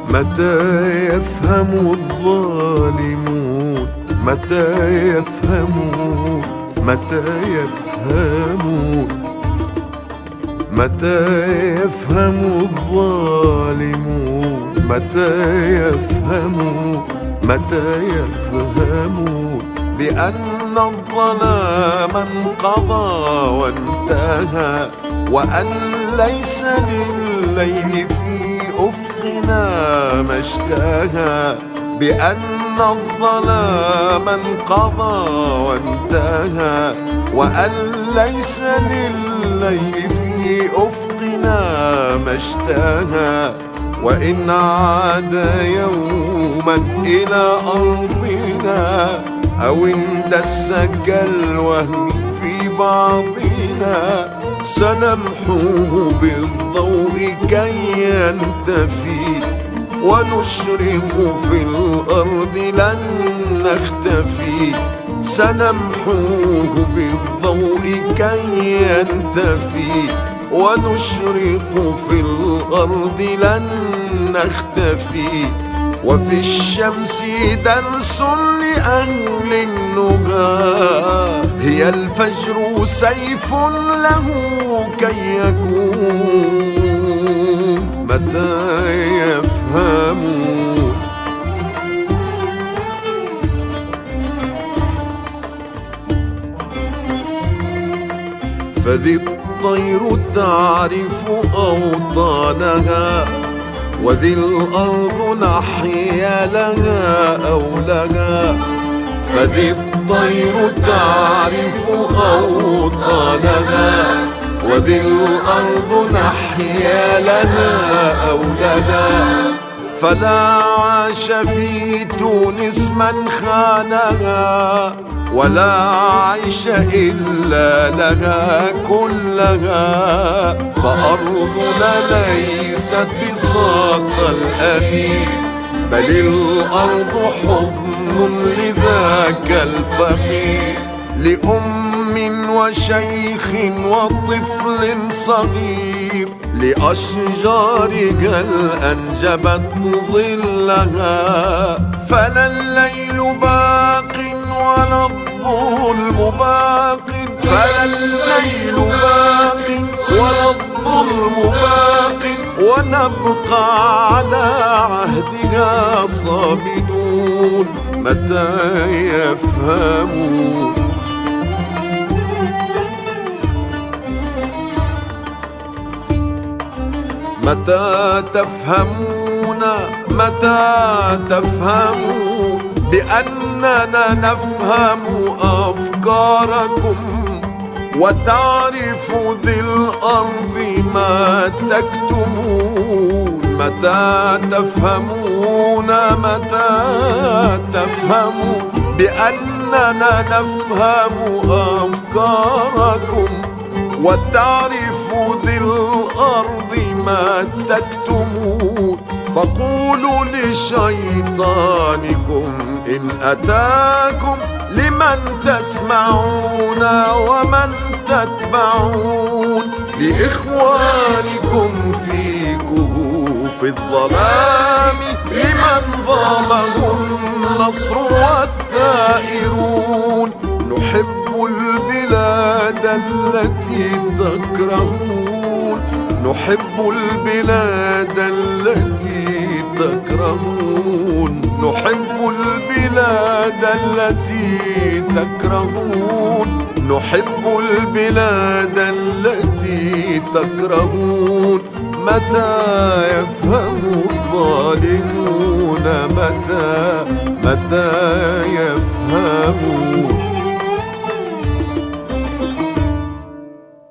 متى يفهم الظالمون؟ متى يفهمون؟ متى يفهمون؟ متى يفهم الظالمون؟ متى يفهمون؟ متى يفهمون بأن الظلام انقضى وانتهى، وأن ليس لليل في أفقنا ما اشتهى، بأن الظلام انقضى وانتهى، وأن ليس لليل في أفقنا ما اشتهى. وإن عاد يوما إلى أرضنا أو اندس كالوهم في بعضنا، سنمحوه بالضوء كي ينتفي، ونشرق في الأرض لن نختفي. سنمحوه بالضوء كي ينتفي، ونشرق في الأرض لن نختفي. وفي الشمس درس لأهل النهى، هي الفجر سيف له كي يكون. متى يفهمون؟ فذي الطير تعرف أوطانها، وذي الأرض نحيا لها أولها. فذي الطير تعرف أوطانها، وذي الأرض نحيا لها أولها. فلا عاش في تونس من خانها، ولا عيش إلا لها كلها. فأرضنا ليست بساط الأبي، بل الأرض حضن لذاك الفقير، لأم وشيخ وطفل صغير، لأشجارها الأنجبت ظلها. فلا الليل باق ولا الظلم باق، فلا الليل باق ولا الظلم باق، ونبقى على عهدها صامدون. متى يفهمون؟ متى تفهمون؟ متى تفهمون بأننا نفهم أفكاركم، وتعرف ذي الأرض ما تكتمون؟ متى تفهمون؟ متى تفهمون بأننا نفهم أفكاركم، وتعرف ذي الأرض ما تكتمون؟ فقولوا لشيطانكم إن أتاكم لمن تسمعون ومن تتبعون، لإخوانكم في كهوف الظلام، لمن ظلمه النصر والثائرون. نحب البلاد التي تكرهون، نحب البلاد التي تكرهون، نحب البلاد التي تكرهون، نحب البلاد التي تكرهون. متى يفهم الظالمون؟ متى